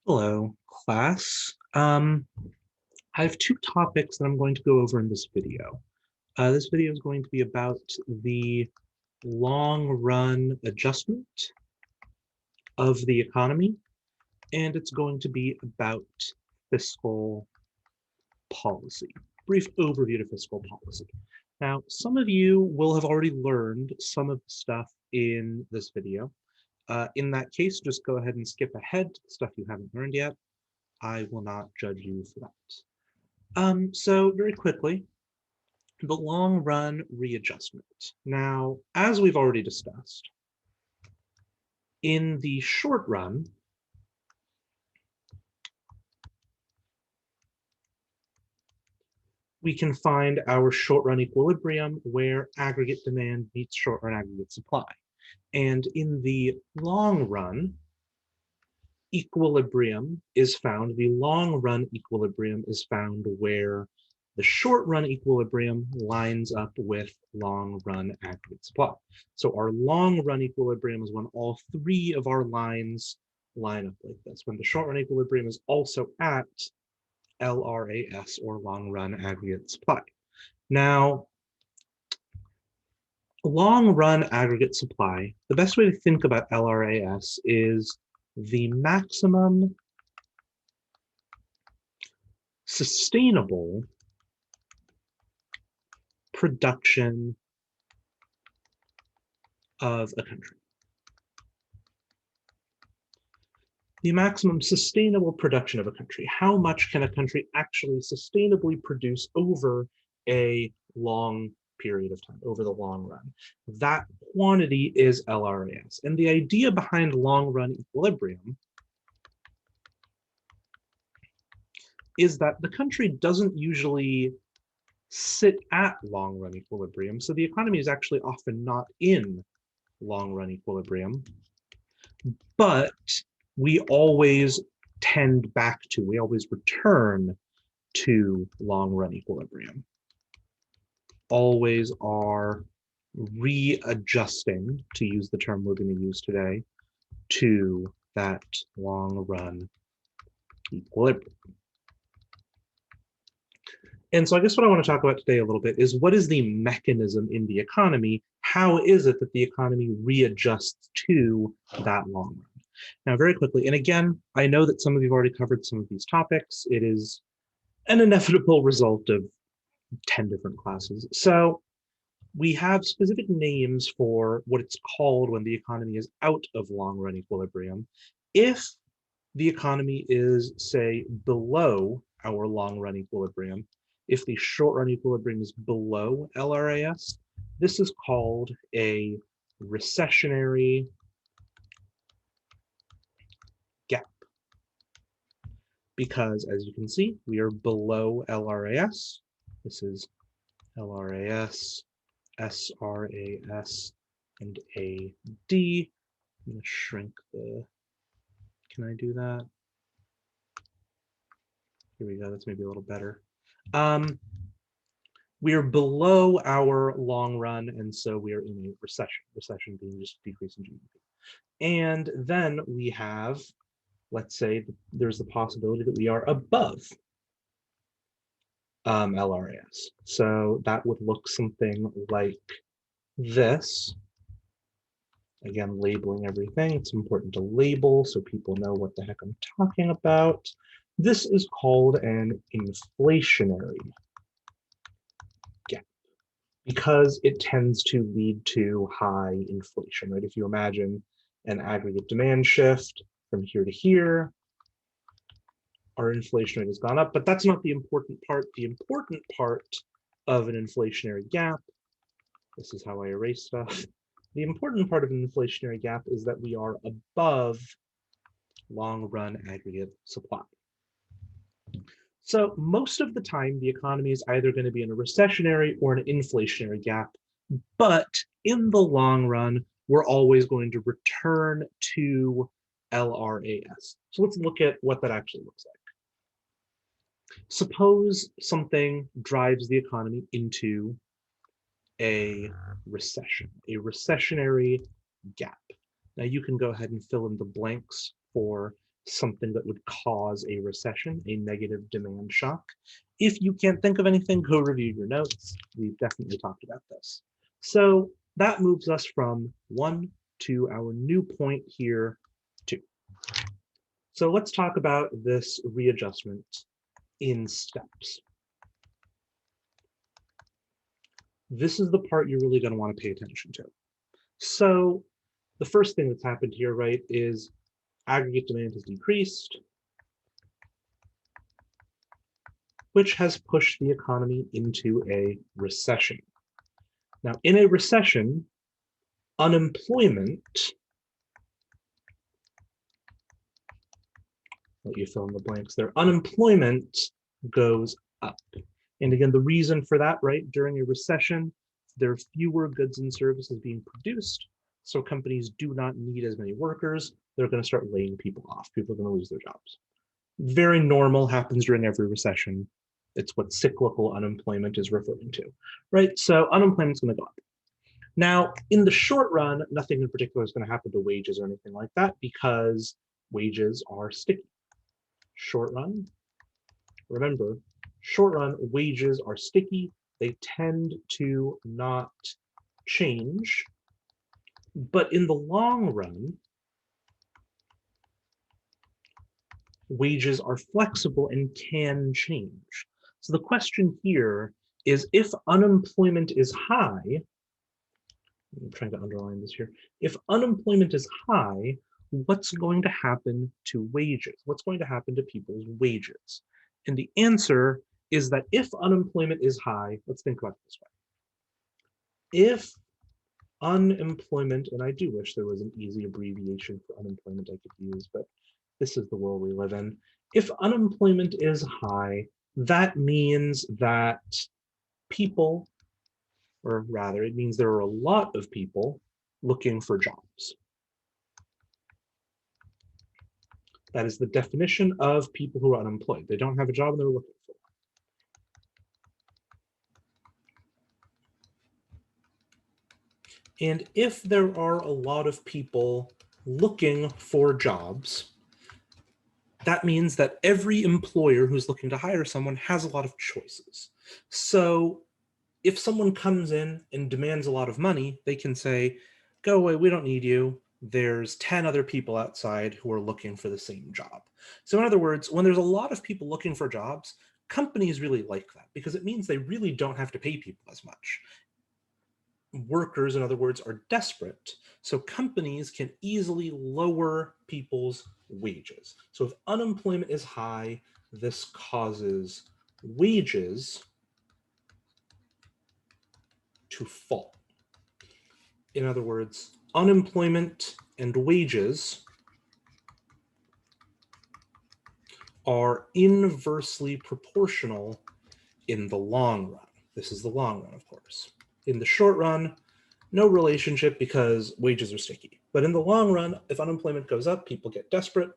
Hello, class. I have two topics that I'm going to go over in this video. This video is going to be about the long run adjustment of the economy, and it's going to be about fiscal policy. Brief overview to fiscal policy. Now, some of you will have already learned some of the stuff in this video. In that case, just go ahead and skip ahead to the stuff you haven't learned yet. I will not judge you for that. So very quickly, the long run readjustment. Now, as we've already discussed, in the short run, we can find our short run equilibrium where aggregate demand meets short run aggregate supply. And in the long run, equilibrium is found, the long run equilibrium is found where the short run equilibrium lines up with long run aggregate supply. So our long run equilibrium is when all three of our lines line up like this, when the short run equilibrium is also at LRAS, or long run aggregate supply. Now, long run aggregate supply, the best way to think about LRAS is the maximum sustainable production of a country. The maximum sustainable production of a country. How much can a country actually sustainably produce over a long period of time, over the long run? That quantity is LRAS. And the idea behind long run equilibrium is that the country doesn't usually sit at long run equilibrium. So the economy is actually often not in long run equilibrium, but we always tend back to, we always return to long run equilibrium. Always are readjusting, to use the term we're going to use today, to that long run equilibrium. And so I guess what I want to talk about today a little bit is what is the mechanism in the economy? How is it that the economy readjusts to that long run? Now, very quickly, and again, I know that some of you have already covered some of these topics. It is an inevitable result of 10 different classes. So we have specific names for what it's called when the economy is out of long run equilibrium. If the economy is, say, below our long run equilibrium, if the short run equilibrium is below LRAS, this is called a recessionary gap. Because as you can see, we are below LRAS. This is LRAS, SRAS, and AD. I'm going to shrink the, can I do that? Here we go, that's maybe a little better. We are below our long run, and so we are in a recession. Recession being just decrease in GDP. And then we have, let's say, there's the possibility that we are above LRAS. So that would look something like this. Again, labeling everything. It's important to label so people know what the heck I'm talking about. This is called an inflationary gap because it tends to lead to high inflation, right? If you imagine an aggregate demand shift from here to here, our inflation rate has gone up, but that's not the important part. The important part of an inflationary gap, this is how I erase stuff. The important part of an inflationary gap is that we are above long run aggregate supply. So most of the time, the economy is either going to be in a recessionary or an inflationary gap, but in the long run, we're always going to return to LRAS. So let's look at what that actually looks like. Suppose something drives the economy into a recession, a recessionary gap. Now you can go ahead and fill in the blanks for something that would cause a recession, a negative demand shock. If you can't think of anything, go review your notes. We've definitely talked about this. So that moves us from 1 to our new point here, 2. So let's talk about this readjustment in steps. This is the part you're really going to want to pay attention to. So the first thing that's happened here, right, is aggregate demand has decreased, which has pushed the economy into a recession. Now, in a recession, unemployment, let you fill in the blanks there, unemployment goes up. And again, the reason for that, right, during a recession, there are fewer goods and services being produced, so companies do not need as many workers. They're going to start laying people off. People are going to lose their jobs. Very normal, happens during every recession. It's what cyclical unemployment is referring to, right? So unemployment's going to go up. Now, in the short run, nothing in particular is going to happen to wages or anything like that because wages are sticky. Short run, remember, short run wages are sticky. They tend to not change. But in the long run, wages are flexible and can change. So the question here is if unemployment is high, I'm trying to underline this here. If unemployment is high, what's going to happen to wages? What's going to happen to people's wages? And the answer is that if unemployment is high, let's think about it this way. If unemployment, and I do wish there was an easy abbreviation for unemployment I could use, but this is the world we live in. If unemployment is high, that means that people, or rather, it means there are a lot of people looking for jobs. That is the definition of people who are unemployed. They don't have a job and they're looking for one. And if there are a lot of people looking for jobs, that means that every employer who's looking to hire someone has a lot of choices. So if someone comes in and demands a lot of money, they can say, go away, we don't need you. There's 10 other people outside who are looking for the same job. So in other words, when there's a lot of people looking for jobs, companies really like that because it means they really don't have to pay people as much. Workers, in other words, are desperate, so companies can easily lower people's wages. So if unemployment is high, this causes wages to fall. In other words, unemployment and wages are inversely proportional in the long run. This is the long run, of course. In the short run, no relationship because wages are sticky. But in the long run, if unemployment goes up, people get desperate,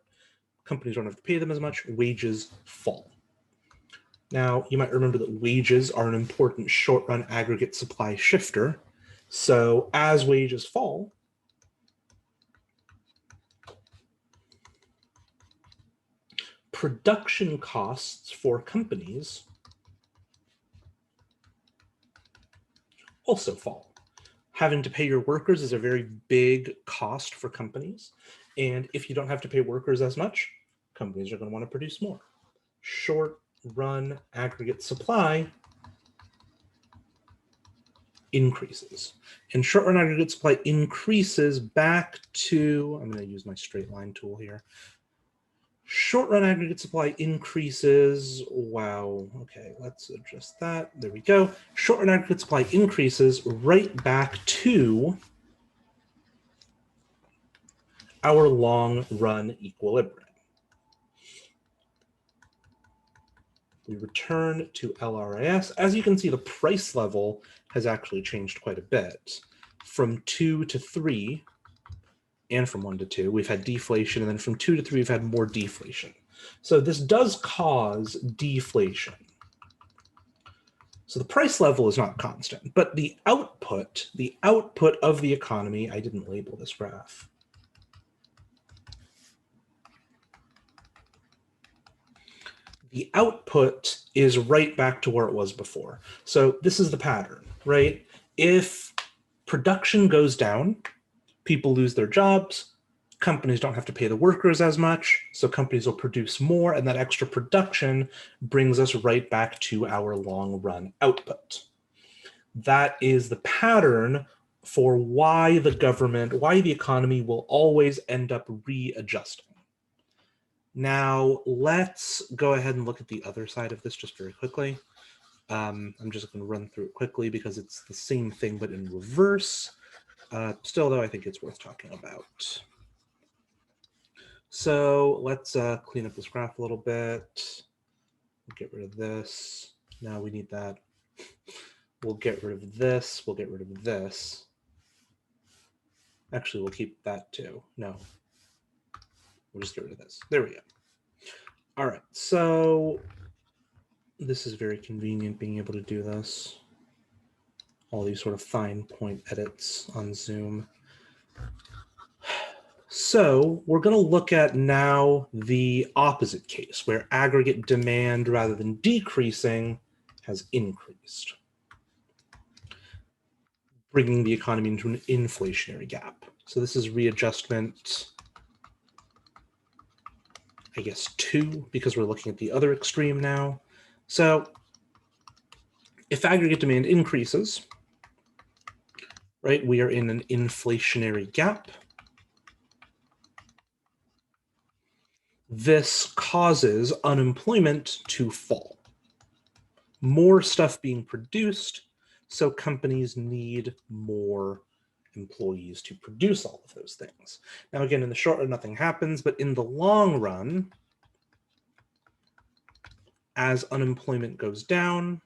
companies don't have to pay them as much, wages fall. Now, you might remember that wages are an important short-run aggregate supply shifter. So as wages fall, production costs for companies also fall. Having to pay your workers is a very big cost for companies. And if you don't have to pay workers as much, companies are going to want to produce more. Short-run aggregate supply increases. And short-run aggregate supply increases back to, I'm going to use my straight line tool here. Short-run aggregate supply increases, wow, okay, let's adjust that, there we go. Short-run aggregate supply increases right back to our long-run equilibrium. We return to LRIS. As you can see, the price level has actually changed quite a bit. From 2 to 3, and from 1 to 2, we've had deflation, and then from 2 to 3, we've had more deflation. So this does cause deflation. So the price level is not constant, but the output of the economy, I didn't label this graph. the output is right back to where it was before. So this is the pattern, right? If production goes down, people lose their jobs, companies don't have to pay the workers as much, so companies will produce more, and that extra production brings us right back to our long run output. That is the pattern for why the government, why the economy will always end up readjusting. Now, let's go ahead and look at the other side of this just very quickly. I'm just going to run through it quickly because it's the same thing but in reverse. Still, though, I think it's worth talking about. So let's clean up this graph a little bit. We'll get rid of this. Now we need that. We'll get rid of this. We'll get rid of this. Actually, we'll keep that too. No. We'll just get rid of this. There we go. All right. So this is very convenient being able to do this. All these sort of fine point edits on Zoom. So we're going to look at now the opposite case, where aggregate demand, rather than decreasing, has increased, bringing the economy into an inflationary gap. So this is readjustment, I guess, 2, because we're looking at the other extreme now. So if aggregate demand increases, right, we are in an inflationary gap. This causes unemployment to fall. More stuff being produced, so companies need more employees to produce all of those things. Now, again, in the short run, nothing happens, but in the long run, as unemployment goes down,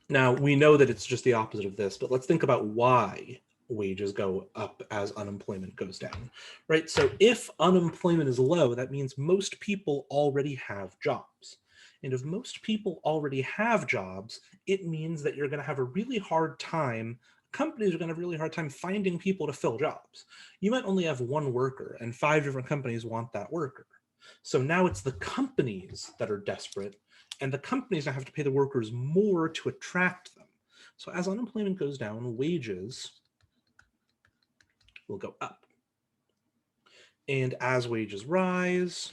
now we know that it's just the opposite of this, but let's think about why wages go up as unemployment goes down, right? So if unemployment is low, that means most people already have jobs. And if most people already have jobs, it means that you're going to have a really hard time, companies are going to have a really hard time finding people to fill jobs. You might only have one worker and 5 different companies want that worker. So now it's the companies that are desperate, and the companies now have to pay the workers more to attract them. So as unemployment goes down, wages will go up. And as wages rise,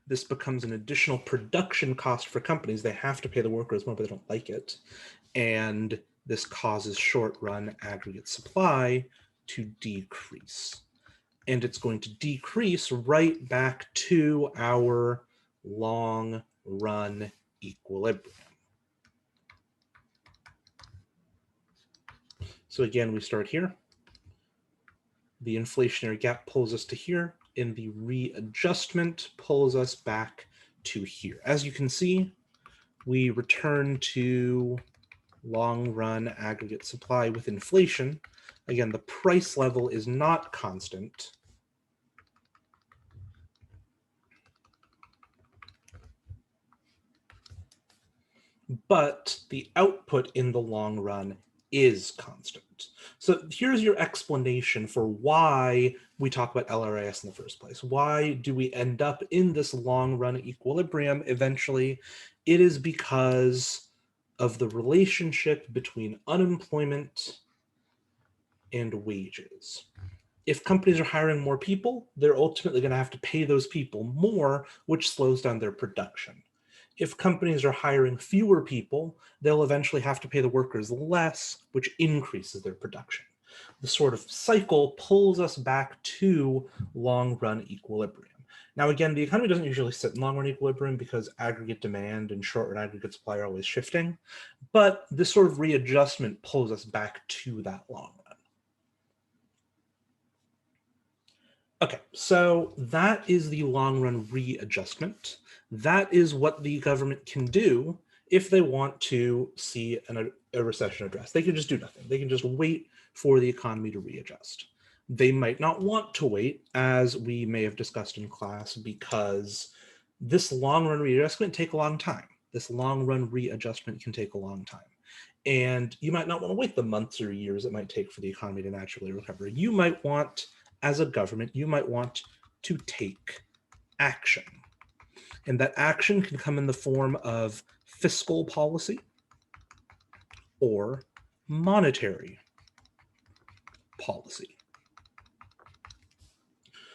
this becomes an additional production cost for companies. They have to pay the workers more, but they don't like it. And this causes short-run aggregate supply to decrease. And it's going to decrease right back to our long-run equilibrium. So again, we start here. The inflationary gap pulls us to here, and the readjustment pulls us back to here. As you can see, we return to long-run aggregate supply with inflation. Again, the price level is not constant. But the output in the long run is constant. So here's your explanation for why we talk about LRAS in the first place. Why do we end up in this long run equilibrium eventually? It is because of the relationship between unemployment and wages. If companies are hiring more people, they're ultimately going to have to pay those people more, which slows down their production. If companies are hiring fewer people, they'll eventually have to pay the workers less, which increases their production. The sort of cycle pulls us back to long-run equilibrium. Now, again, the economy doesn't usually sit in long-run equilibrium because aggregate demand and short-run aggregate supply are always shifting, but this sort of readjustment pulls us back to that long run. Okay, so that is the long-run readjustment. That is what the government can do if they want to see a recession addressed. They can just do nothing. They can just wait for the economy to readjust. They might not want to wait, as we may have discussed in class, because this long-run readjustment can take a long time. This long-run readjustment can take a long time. And you might not want to wait the months or years it might take for the economy to naturally recover. You might want as a government, you might want to take action. And that action can come in the form of fiscal policy or monetary policy.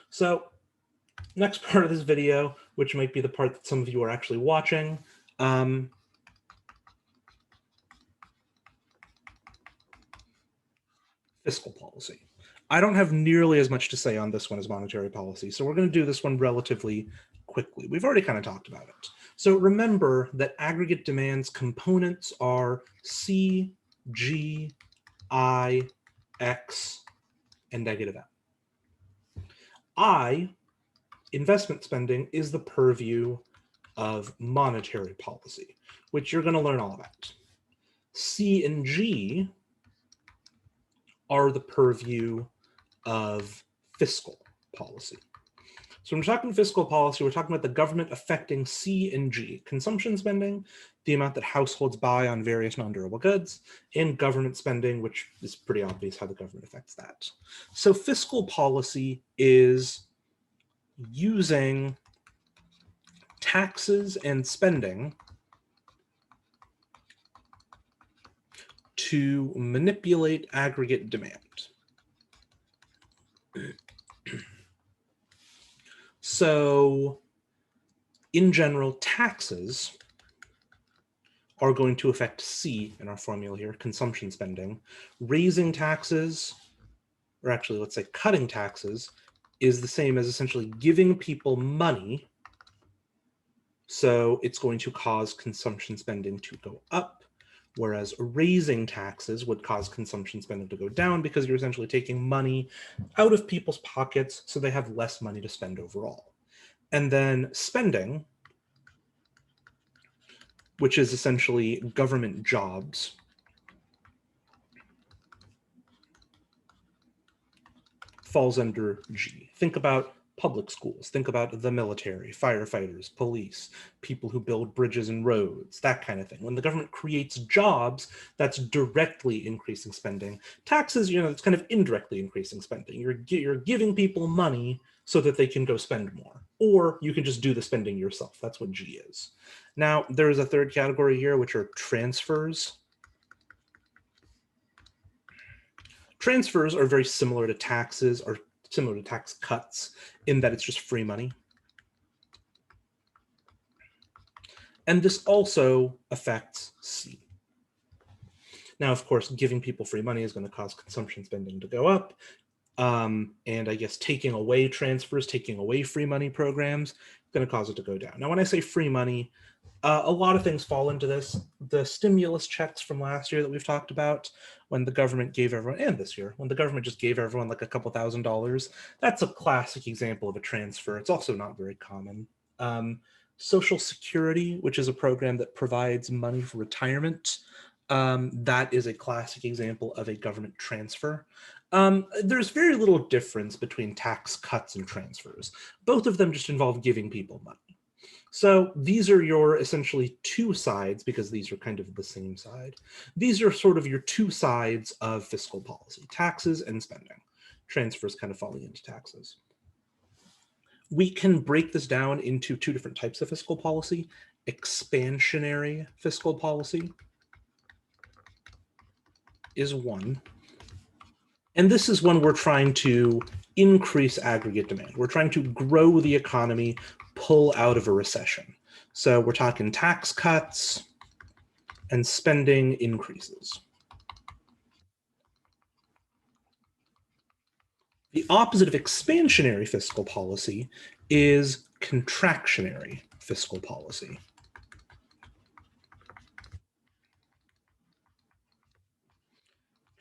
So next part of this video, which might be the part that some of you are actually watching, fiscal policy. I don't have nearly as much to say on this one as monetary policy, so we're going to do this one relatively quickly. We've already kind of talked about it. So remember that aggregate demand's components are C, G, I, X, and negative M. I, investment spending, is the purview of monetary policy, which you're going to learn all about. C and G are the purview of fiscal policy. So when we're talking fiscal policy, we're talking about the government affecting C and G, consumption spending, the amount that households buy on various non-durable goods, and government spending, which is pretty obvious how the government affects that. So fiscal policy is using taxes and spending to manipulate aggregate demand. So in general, taxes are going to affect C in our formula here, consumption spending. Raising taxes, or actually let's say cutting taxes, is the same as essentially giving people money. So it's going to cause consumption spending to go up, whereas raising taxes would cause consumption spending to go down because you're essentially taking money out of people's pockets so they have less money to spend overall. And then spending, which is essentially government jobs, falls under G. Think about public schools, think about the military, firefighters, police, people who build bridges and roads, that kind of thing. When the government creates jobs, that's directly increasing spending. Taxes, it's kind of indirectly increasing spending. You're giving people money so that they can go spend more, or you can just do the spending yourself. That's what G is. Now, there is a third category here, which are transfers. Transfers are very similar to taxes, or similar to tax cuts, in that it's just free money. And this also affects C. Now, of course, giving people free money is going to cause consumption spending to go up. And I guess taking away transfers, taking away free money programs, is going to cause it to go down. Now, when I say free money, a lot of things fall into this. The stimulus checks from last year that we've talked about, when the government gave everyone, and this year, when the government just gave everyone like a couple $1,000s, that's a classic example of a transfer. It's also not very common. Social Security, which is a program that provides money for retirement, that is a classic example of a government transfer. There's very little difference between tax cuts and transfers. Both of them just involve giving people money. So these are your essentially two sides, because these are kind of the same side. These are sort of your two sides of fiscal policy, taxes and spending. Transfers kind of falling into taxes. We can break this down into two different types of fiscal policy. Expansionary fiscal policy is one. And this is when we're trying to increase aggregate demand. We're trying to grow the economy, pull out of a recession. So we're talking tax cuts and spending increases. The opposite of expansionary fiscal policy is contractionary fiscal policy.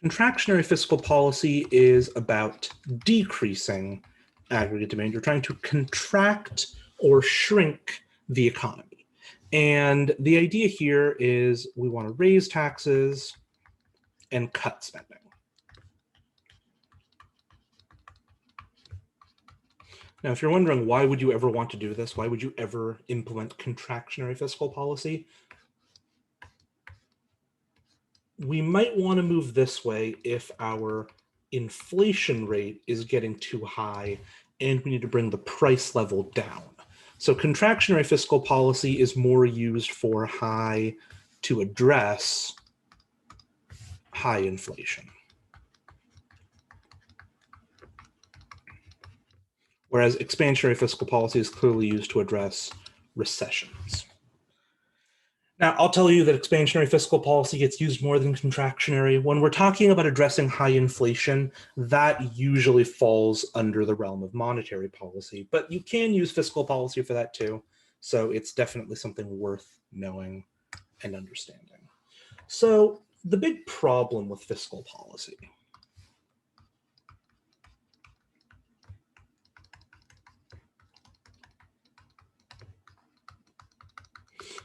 Contractionary fiscal policy is about decreasing aggregate demand. You're trying to contract or shrink the economy. And the idea here is we want to raise taxes and cut spending. Now, if you're wondering why would you ever want to do this, why would you ever implement contractionary fiscal policy, we might want to move this way if our inflation rate is getting too high and we need to bring the price level down. So contractionary fiscal policy is more used for to address high inflation. Whereas expansionary fiscal policy is clearly used to address recessions. Now, I'll tell you that expansionary fiscal policy gets used more than contractionary. When we're talking about addressing high inflation, that usually falls under the realm of monetary policy, but you can use fiscal policy for that too. So it's definitely something worth knowing and understanding. So the big problem with fiscal policy.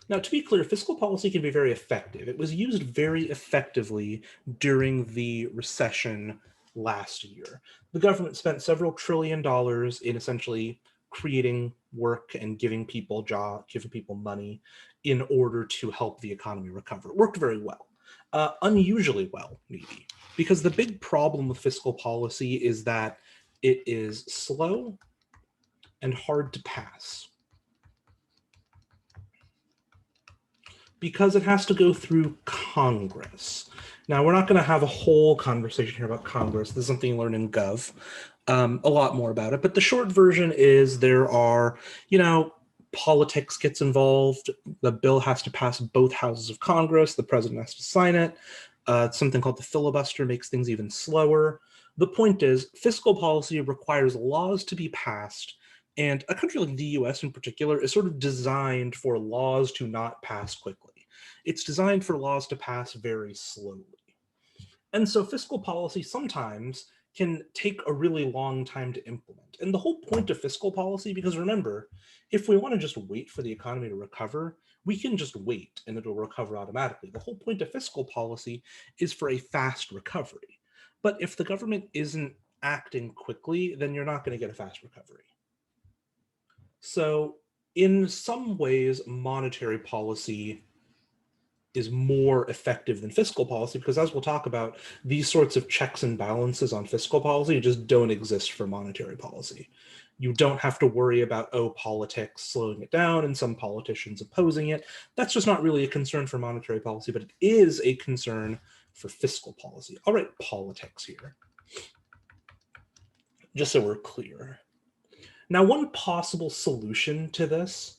Now, to be clear, fiscal policy can be very effective. It was used very effectively during the recession last year. The government spent several $1 trillion in essentially creating work and giving people jobs, giving people money in order to help the economy recover. It worked very well, unusually well, maybe, because the big problem with fiscal policy is that it is slow and hard to pass, because it has to go through Congress. Now, we're not going to have a whole conversation here about Congress. This is something you learn in Gov, a lot more about it. But the short version is there are, politics gets involved. The bill has to pass both houses of Congress. The president has to sign it. Something called the filibuster makes things even slower. The point is, fiscal policy requires laws to be passed. And a country like the US in particular is sort of designed for laws to not pass quickly. It's designed for laws to pass very slowly. And so fiscal policy sometimes can take a really long time to implement. And the whole point of fiscal policy, because remember, if we want to just wait for the economy to recover, we can just wait and it'll recover automatically. The whole point of fiscal policy is for a fast recovery. But if the government isn't acting quickly, then you're not going to get a fast recovery. So in some ways, monetary policy is more effective than fiscal policy, because as we'll talk about, these sorts of checks and balances on fiscal policy just don't exist for monetary policy. You don't have to worry about, politics slowing it down and some politicians opposing it. That's just not really a concern for monetary policy, but it is a concern for fiscal policy. I'll write politics here, just so we're clear. Now, one possible solution to this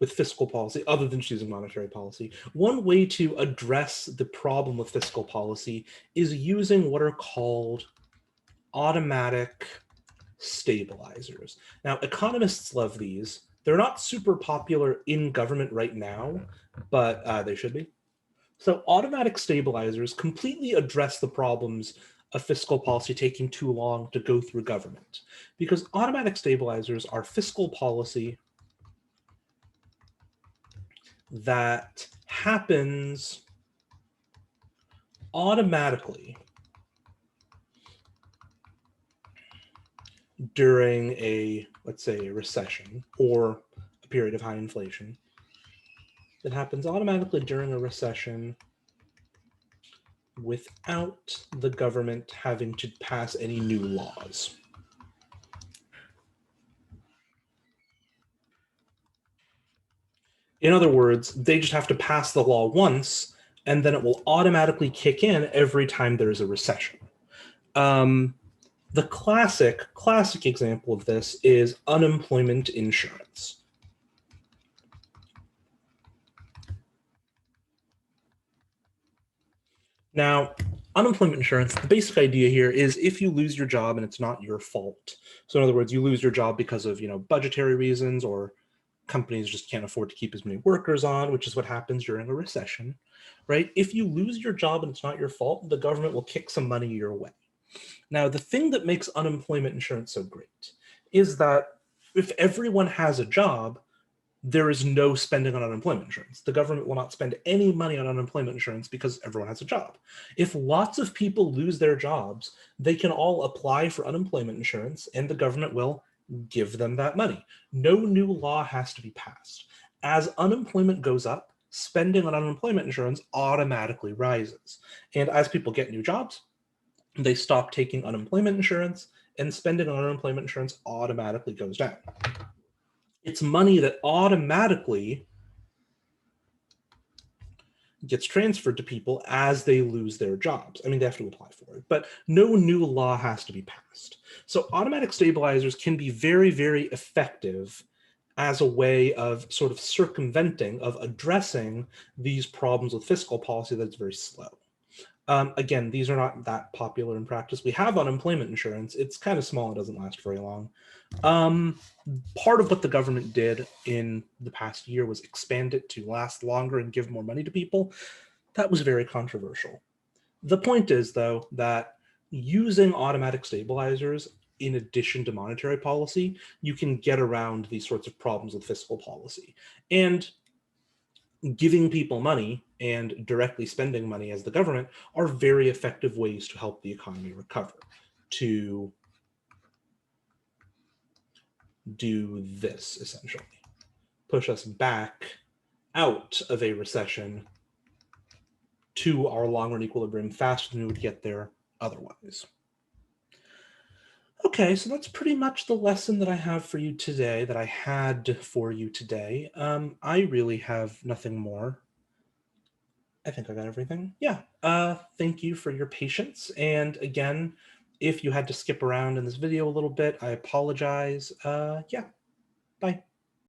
with fiscal policy, other than choosing monetary policy, one way to address the problem with fiscal policy is using what are called automatic stabilizers. Now, economists love these. They're not super popular in government right now, but they should be. So automatic stabilizers completely address the problems of fiscal policy taking too long to go through government, because automatic stabilizers are fiscal policy that happens automatically during let's say, a recession or a period of high inflation. That happens automatically during a recession without the government having to pass any new laws. In other words, they just have to pass the law once, and then it will automatically kick in every time there's a recession. The classic example of this is unemployment insurance. Now, unemployment insurance, the basic idea here is if you lose your job and it's not your fault. So in other words, you lose your job because of, budgetary reasons, or companies just can't afford to keep as many workers on, which is what happens during a recession, right? If you lose your job and it's not your fault, the government will kick some money your way. Now, the thing that makes unemployment insurance so great is that if everyone has a job, there is no spending on unemployment insurance. The government will not spend any money on unemployment insurance because everyone has a job. If lots of people lose their jobs, they can all apply for unemployment insurance and the government will give them that money. No new law has to be passed. As unemployment goes up, spending on unemployment insurance automatically rises. And as people get new jobs, they stop taking unemployment insurance, and spending on unemployment insurance automatically goes down. It's money that automatically gets transferred to people as they lose their jobs. I mean, they have to apply for it, but no new law has to be passed. So automatic stabilizers can be very, very effective as a way of sort of circumventing, of addressing these problems with fiscal policy that's very slow. Again, these are not that popular in practice. We have unemployment insurance. It's kind of small. It doesn't last very long. Part of what the government did in the past year was expand it to last longer and give more money to people. That was very controversial. The point is, though, that using automatic stabilizers in addition to monetary policy, you can get around these sorts of problems with fiscal policy. And giving people money and directly spending money as the government are very effective ways to help the economy recover, to do this essentially, push us back out of a recession to our long-run equilibrium faster than we would get there otherwise. Okay, so that's pretty much the lesson that I have for you today, that I had for you today. I really have nothing more. I think I got everything. Yeah. Thank you for your patience. And again, if you had to skip around in this video a little bit, I apologize. Yeah. Bye.